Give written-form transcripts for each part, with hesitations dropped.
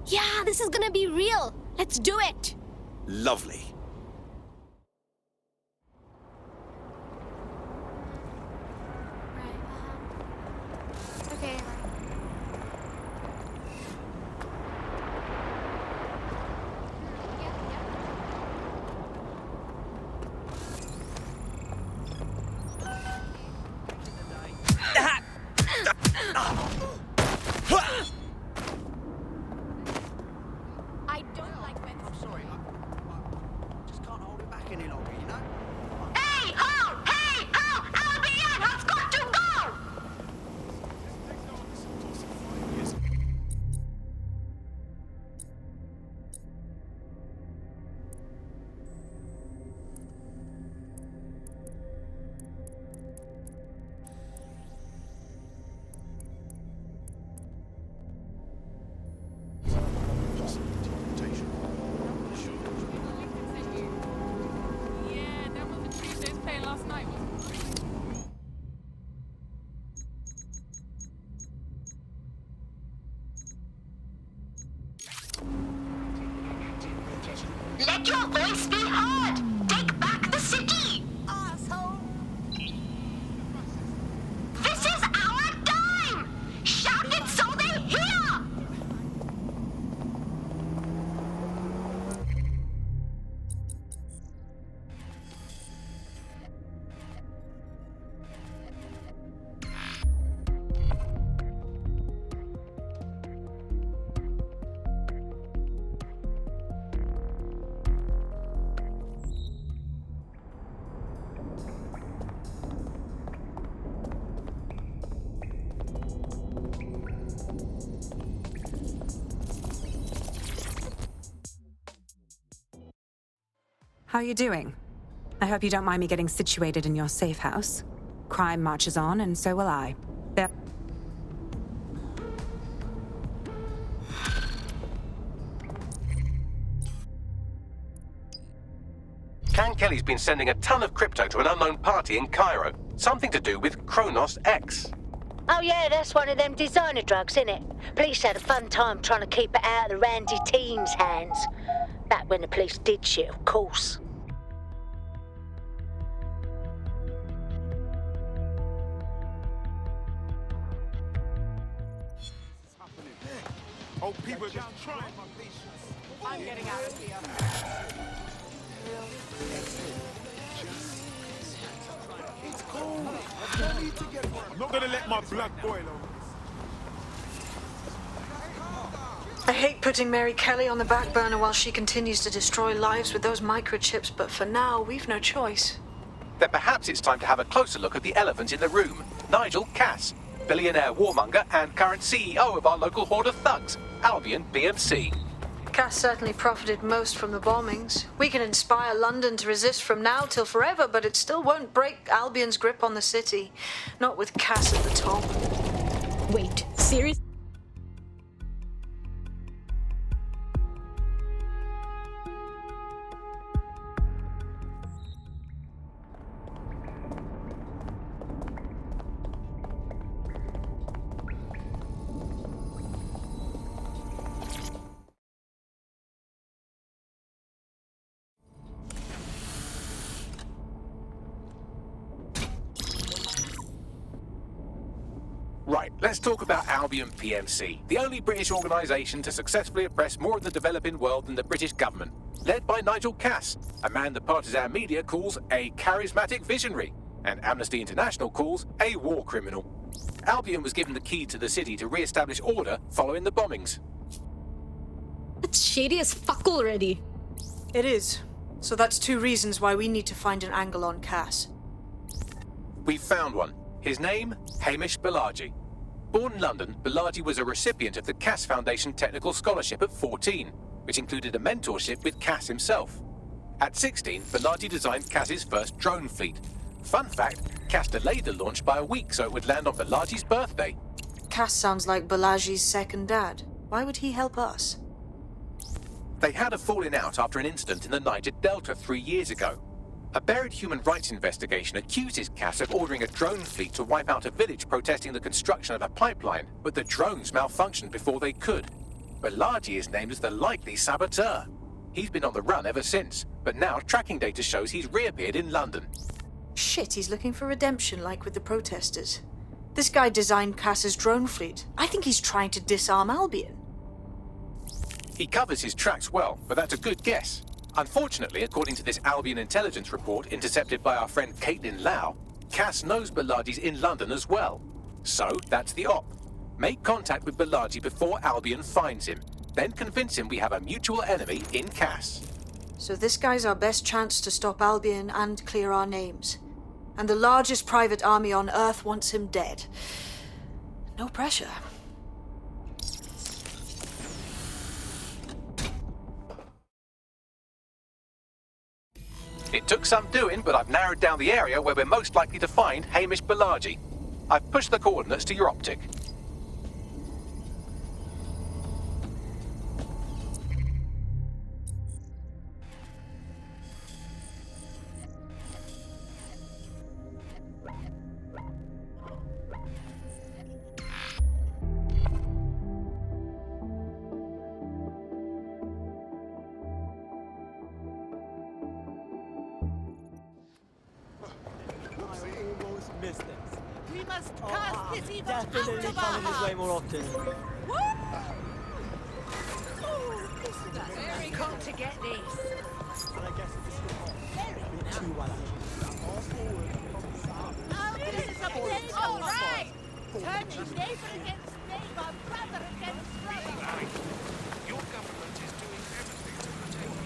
Yeah, this is gonna be real. Let's do it. Lovely. Right. Okay. I don't like when. I'm sorry, I just can't hold it back any longer, you know? Hey, ho! Hey, ho! Albion has got to go! Yeah, that was the Tuesday's play last night, wasn't it? Let your voice be heard! Take back the city! Asshole. This is our time! Shout it so they hear! How you doing? I hope you don't mind me getting situated in your safe house. Crime marches on, and so will I. There. Can Kelly's been sending a ton of crypto to an unknown party in Cairo. Something to do with Kronos X. Oh yeah, that's one of them designer drugs, isn't it? Police had a fun time trying to keep it out of the randy teens' hands. Back when the police did shit, of course. Oh, people just trying my patience. I'm getting out of here. It's cool. I don't need to get work. I'm not gonna let my blood boil over this. I hate putting Mary Kelly on the back burner while she continues to destroy lives with those microchips, but for now, we've no choice. Then perhaps it's time to have a closer look at the elephant in the room, Nigel Cass, billionaire warmonger and current CEO of our local horde of thugs, Albion BMC. Cass certainly profited most from the bombings. We can inspire London to resist from now till forever, but it still won't break Albion's grip on the city. Not with Cass at the top. Wait, seriously? Right, let's talk about Albion PMC, the only British organisation to successfully oppress more of the developing world than the British government, led by Nigel Cass, a man the partisan media calls a charismatic visionary, and Amnesty International calls a war criminal. Albion was given the key to the city to re-establish order following the bombings. It's shady as fuck already. It is. So that's two reasons why we need to find an angle on Cass. We've found one. His name, Hamish Balaji. Born in London, Balaji was a recipient of the Cass Foundation Technical Scholarship at 14, which included a mentorship with Cass himself. At 16, Balaji designed Cass's first drone fleet. Fun fact, Cass delayed the launch by a week so it would land on Balaji's birthday. Cass sounds like Balaji's second dad. Why would he help us? They had a falling out after an incident in the Niger Delta 3 years ago. A buried human rights investigation accuses Cass of ordering a drone fleet to wipe out a village protesting the construction of a pipeline, but the drones malfunctioned before they could. Balaji is named as the likely saboteur. He's been on the run ever since, but now tracking data shows he's reappeared in London. Shit, he's looking for redemption like with the protesters. This guy designed Cass's drone fleet. I think he's trying to disarm Albion. He covers his tracks well, but that's a good guess. Unfortunately, according to this Albion intelligence report intercepted by our friend Caitlin Lau, Cass knows Balaji's in London as well. So, that's the op. Make contact with Balaji before Albion finds him. Then convince him we have a mutual enemy in Cass. So this guy's our best chance to stop Albion and clear our names. And the largest private army on Earth wants him dead. No pressure. It took some doing, but I've narrowed down the area where we're most likely to find Hamish Balaji. I've pushed the coordinates to your optic. We must cast this evil Definitely out of coming our this way more often. Very got to get this. And I guess it's just too well. Oh, this is a big all right. Turning neighbor against neighbor, brother against brother. Your government is doing everything to protect you.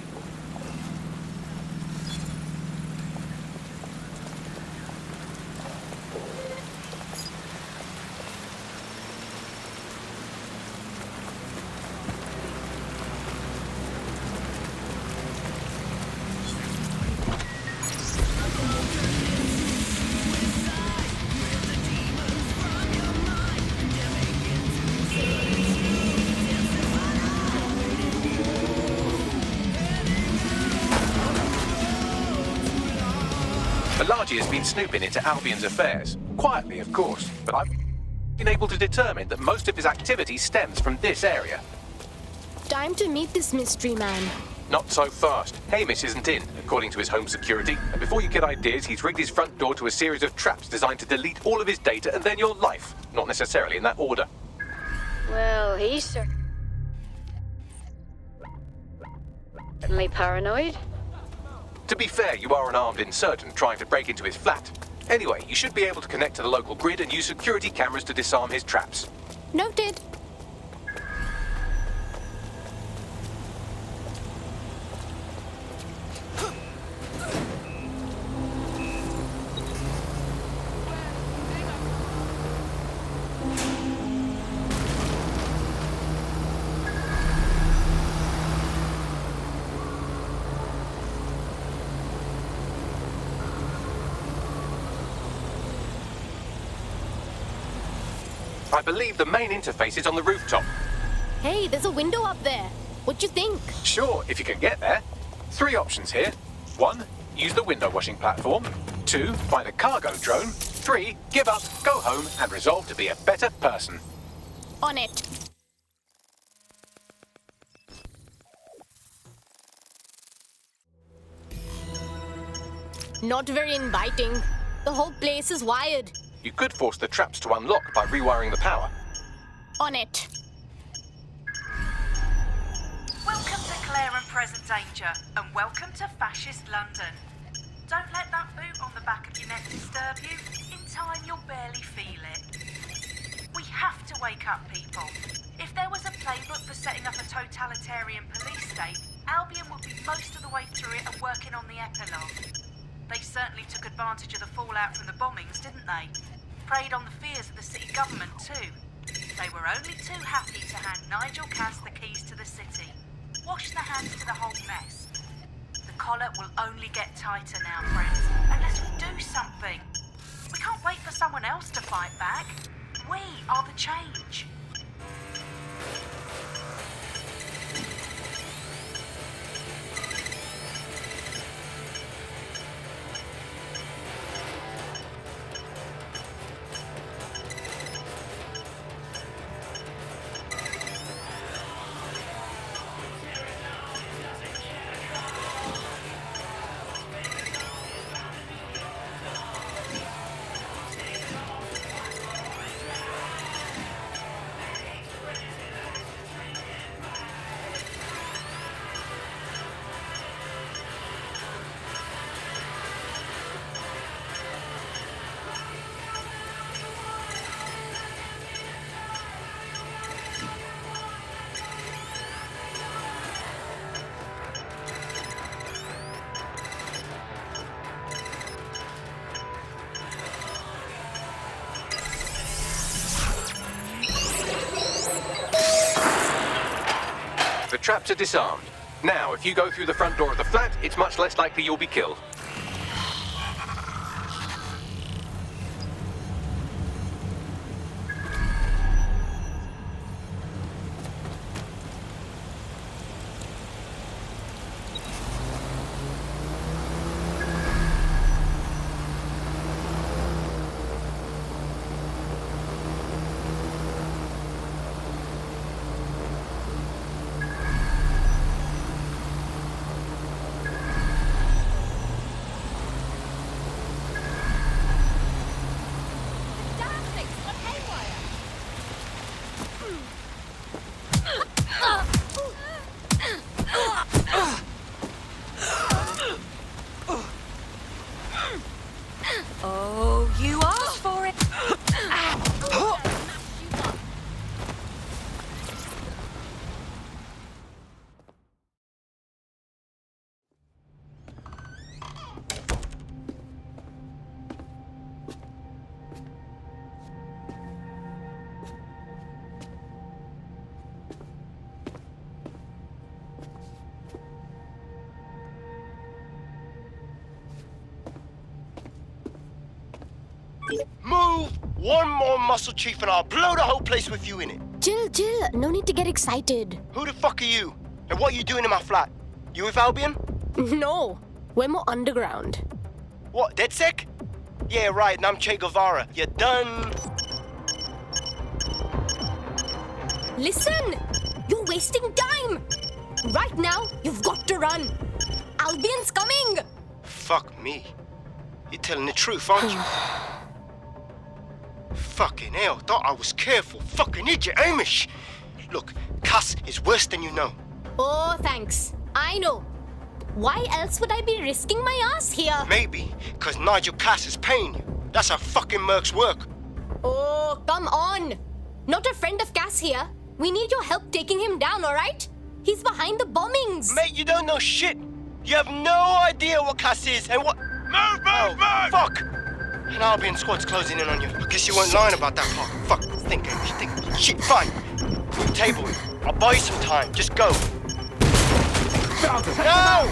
Balaji has been snooping into Albion's affairs. Quietly, of course, but I've been able to determine that most of his activity stems from this area. Time to meet this mystery man. Not so fast. Hamish isn't in, according to his home security. And before you get ideas, he's rigged his front door to a series of traps designed to delete all of his data and then your life. Not necessarily in that order. Well, he's certainly paranoid. To be fair, you are an armed insurgent trying to break into his flat. Anyway, you should be able to connect to the local grid and use security cameras to disarm his traps. Noted. I believe the main interface is on the rooftop. Hey, there's a window up there. What you think? Sure, if you can get there. 3 options here. 1, use the window washing platform. 2, find a cargo drone. 3, give up, go home, and resolve to be a better person. On it. Not very inviting. The whole place is wired. You could force the traps to unlock by rewiring the power. On it. Welcome to Claire and Present Danger, and welcome to Fascist London. Don't let that boot on the back of your neck disturb you. In time, you'll barely feel it. We have to wake up, people. If there was a playbook for setting up a totalitarian police state, Albion would be most of the way through it and working on the epilogue. They certainly took advantage of the fallout from the bombings, didn't they? Preyed on the fears of the city government, too. They were only too happy to hand Nigel Cass the keys to the city. Wash their hands to the whole mess. The collar will only get tighter now, friends, unless we do something. We can't wait for someone else to fight back. We are the change. The traps are disarmed. Now, if you go through the front door of the flat, it's much less likely you'll be killed. Damn thing's gone haywire. Oh, you asked for it. Move one more muscle, Chief, and I'll blow the whole place with you in it. Chill. No need to get excited. Who the fuck are you? And what are you doing in my flat? You with Albion? No, we're more underground. What, DedSec? Yeah, right, and I'm Che Guevara. You done? Listen! You're wasting time! Right now, you've got to run. Albion's coming! Fuck me. You're telling the truth, aren't you? Fucking hell, thought I was careful. Fucking idiot, Amish. Look, Cass is worse than you know. Oh, thanks. I know. Why else would I be risking my ass here? Maybe, because Nigel Cass is paying you. That's how fucking mercs work. Oh, come on. Not a friend of Cass here. We need your help taking him down, alright? He's behind the bombings. Mate, you don't know shit. You have no idea what Cass is and what... Move! Fuck! An Albion squad's closing in on you. I guess you weren't lying about that part. Fuck, think. Shit, fine. Move table. I'll buy you some time. Just go. No!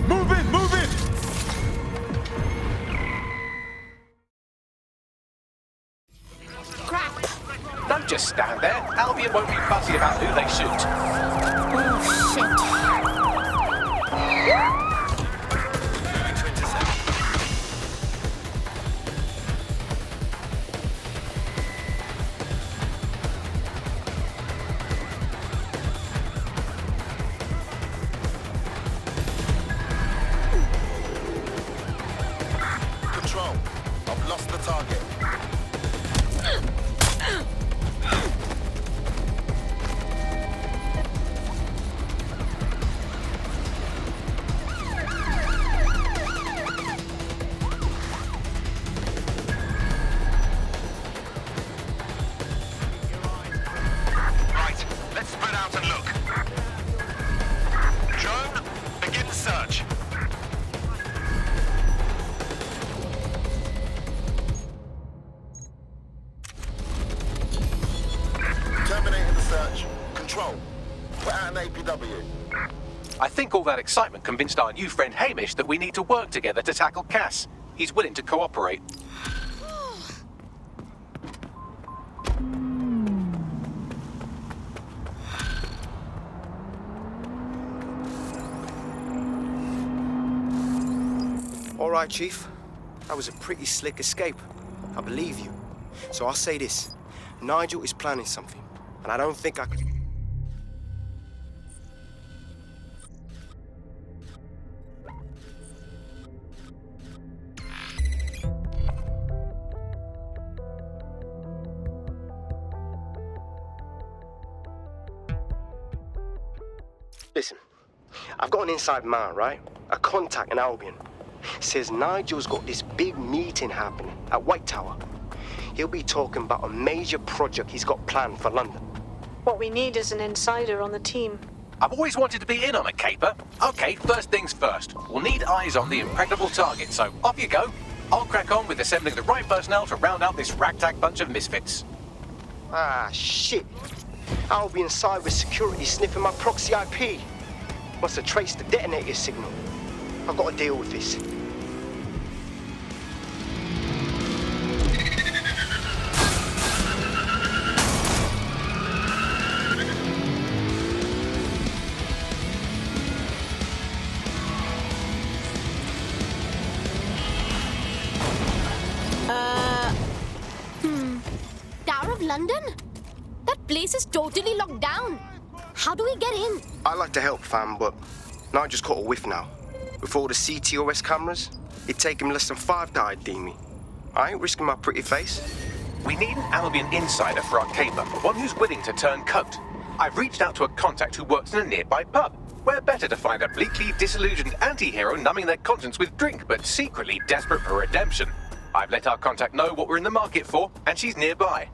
Move it! Crap. Don't just stand there. Albion won't be fussy about who they shoot. Oh, shit. Control. I've lost the target. Right, let's spread out and look. Drone, begin the search. Terminating the search. Control. We're at an APW. I think all that excitement convinced our new friend Hamish that we need to work together to tackle Cass. He's willing to cooperate. All right, Chief. That was a pretty slick escape. I believe you. So I'll say this. Nigel is planning something, and I don't think I could... Listen, I've got an inside man, right? A contact in Albion. Says Nigel's got this big meeting happening at White Tower. He'll be talking about a major project he's got planned for London. What we need is an insider on the team. I've always wanted to be in on a caper. Okay, first things first. We'll need eyes on the impregnable target, so off you go. I'll crack on with assembling the right personnel to round out this ragtag bunch of misfits. Ah, shit. Albion cyber security sniffing my proxy IP. Must have traced the detonator signal. I've got to deal with this. Tower of London? That place is totally locked down. How do we get in? I'd like to help, fam, but I just caught a whiff now. With all the CTOS cameras, it'd take him less than 5 to ID me. I ain't risking my pretty face. We need an Albion insider for our caper, one who's willing to turn coat. I've reached out to a contact who works in a nearby pub. Where better to find a bleakly disillusioned anti-hero numbing their conscience with drink, but secretly desperate for redemption. I've let our contact know what we're in the market for, and she's nearby.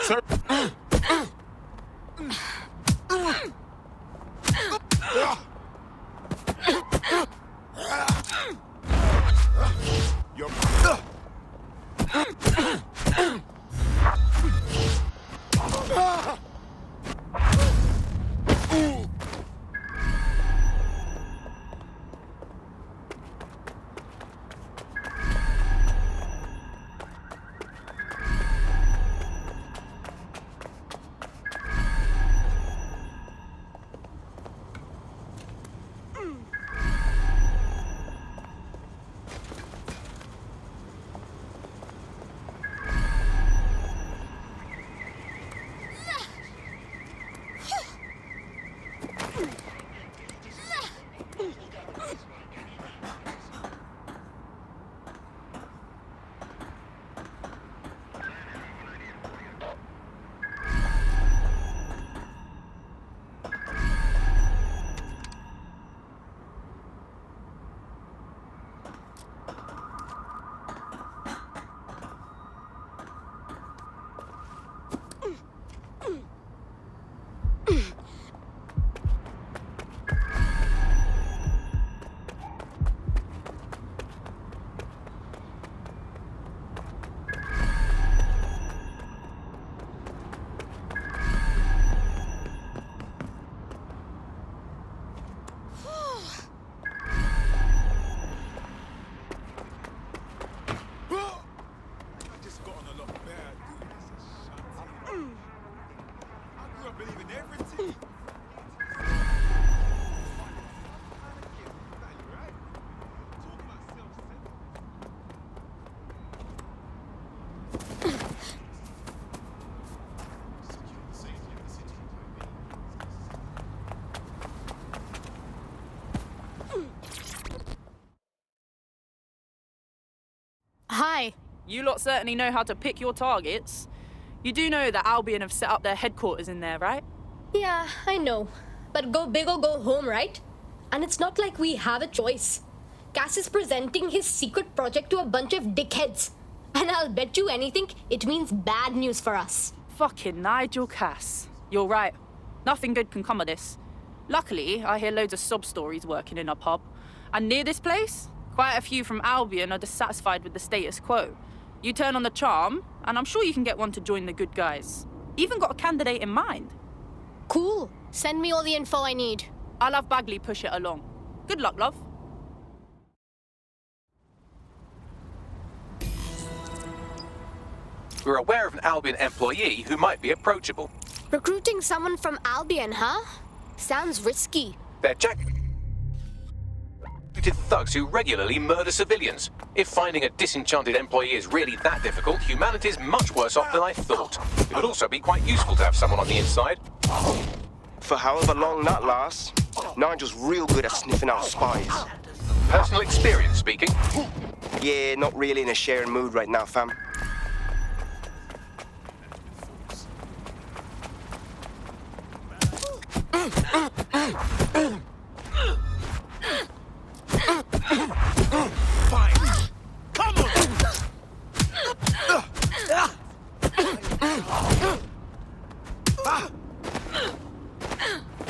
Sir. Hi. You lot certainly know how to pick your targets. You do know that Albion have set up their headquarters in there, right? Yeah, I know. But go big or go home, right? And it's not like we have a choice. Cass is presenting his secret project to a bunch of dickheads. And I'll bet you anything, it means bad news for us. Fucking Nigel Cass. You're right. Nothing good can come of this. Luckily, I hear loads of sob stories working in a pub. And near this place, quite a few from Albion are dissatisfied with the status quo. You turn on the charm, and I'm sure you can get one to join the good guys. Even got a candidate in mind. Cool. Send me all the info I need. I'll have Bagley push it along. Good luck, love. We're aware of an Albion employee who might be approachable. Recruiting someone from Albion, huh? Sounds risky. They're thugs who regularly murder civilians. If finding a disenchanted employee is really that difficult, humanity's much worse off than I thought. It would also be quite useful to have someone on the inside. For however long that lasts, Nigel's real good at sniffing out spies. Personal experience speaking? Yeah, not really in a sharing mood right now, fam.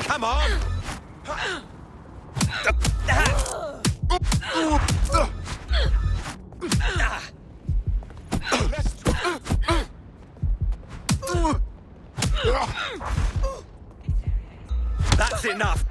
Come on! That's enough!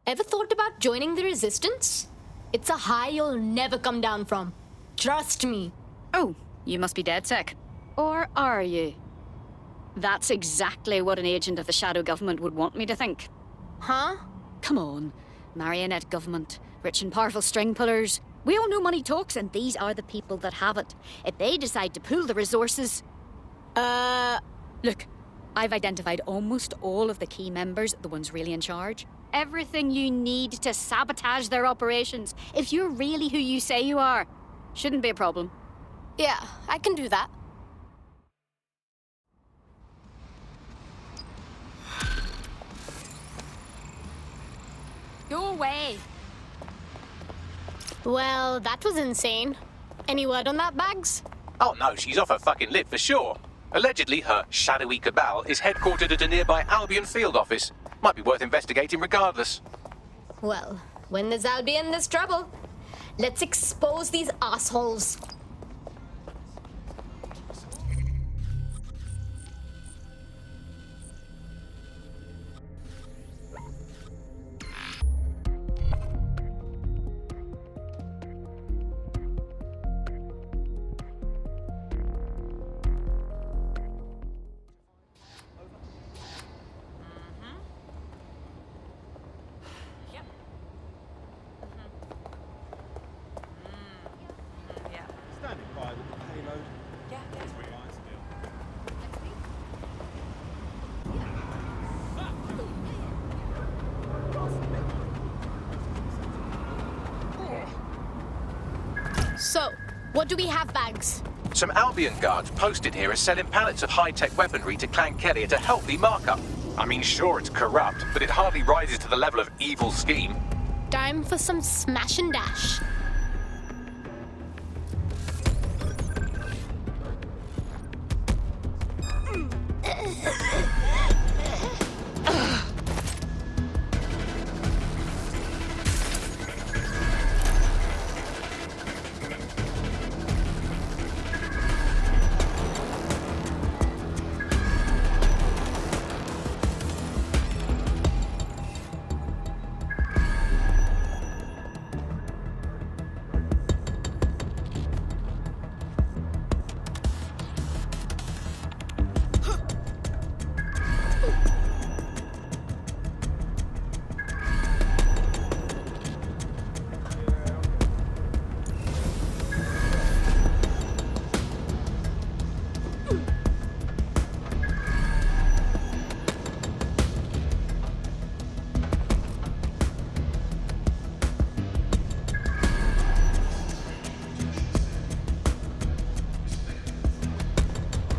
Ever thought about joining the Resistance? It's a high you'll never come down from. Trust me. Oh, you must be DedSec. Or are you? That's exactly what an agent of the shadow government would want me to think. Huh? Come on. Marionette government, rich and powerful string pullers. We all know money talks, and these are the people that have it. If they decide to pool the resources... Look, I've identified almost all of the key members, the ones really in charge. Everything you need to sabotage their operations, if you're really who you say you are. Shouldn't be a problem. Yeah, I can do that. Go away. Well, that was insane. Any word on that, Bags? Oh no, she's off her fucking lid for sure. Allegedly, her shadowy cabal is headquartered at a nearby Albion field office. Might be worth investigating regardless. Well, when there's Albion, there's trouble. Let's expose these assholes. Standing by with the payload. Yeah, yeah. Three lines still. So, what do we have, Bags? Some Albion guards posted here are selling pallets of high-tech weaponry to Clan Kelly at a healthy markup. I mean, sure, it's corrupt, but it hardly rises to the level of evil scheme. Time for some smash and dash.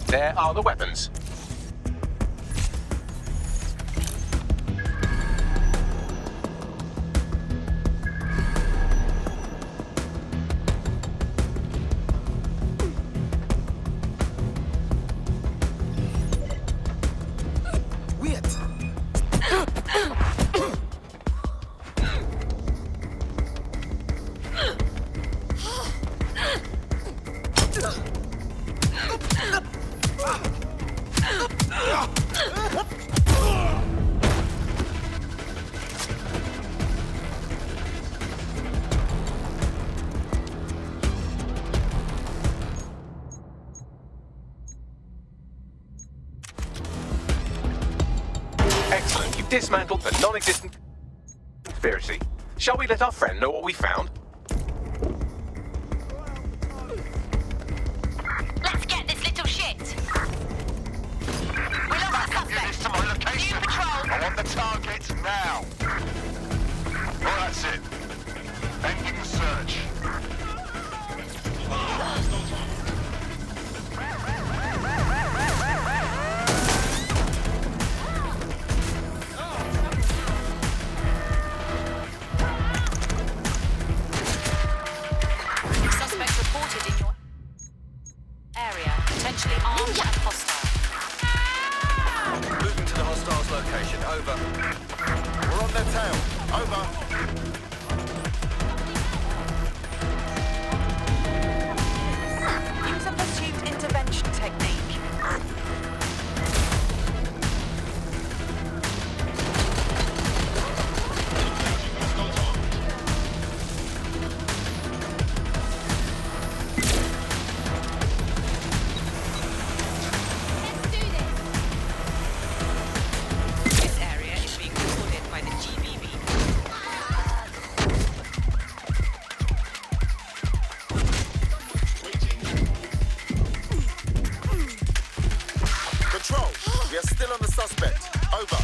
There are the weapons. Excellent. You've dismantled the non-existent conspiracy. Shall we let our friend know what we found? Let's get this little shit. We lost the suspect. To my location. New patrol. I want the target now. Well, that's it. Ending the search. Suspect reported in your area, potentially armed and hostile. Moving to the hostiles location. Over. We're on their tail. Over. Use a pursuit intervention technique. This area is being recorded by the GBB. Control. We are still on the suspect. Over.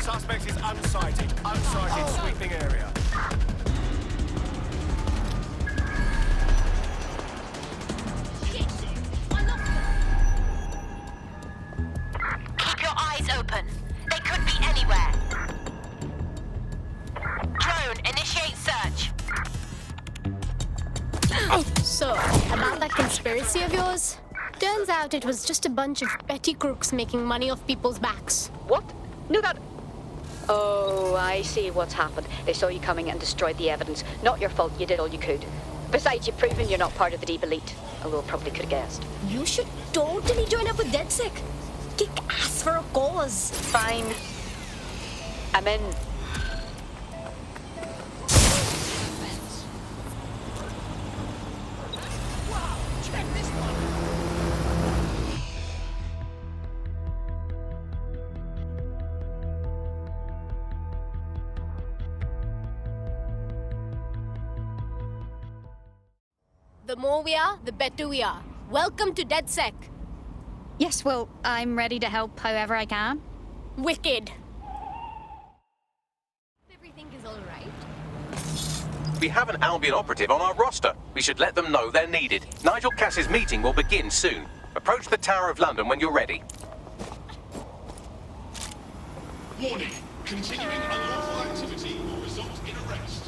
Suspect is unsighted. Unsighted. Sweeping area. Keep your eyes open. They could be anywhere. Drone, initiate search. So, about that conspiracy of yours? Turns out it was just a bunch of petty crooks making money off people's backs. What? No, that... Oh, I see what's happened. They saw you coming and destroyed the evidence. Not your fault, you did all you could. Besides, you've proven you're not part of the deep elite. Although probably could have guessed. You should totally join up with DedSec. Kick ass for a cause. Fine. I'm in. The more we are, the better we are. Welcome to DedSec. Yes, well, I'm ready to help however I can. Wicked. Everything is all right. We have an Albion operative on our roster. We should let them know they're needed. Nigel Cass's meeting will begin soon. Approach the Tower of London when you're ready. Warning. Continuing unlawful activity will result in arrest.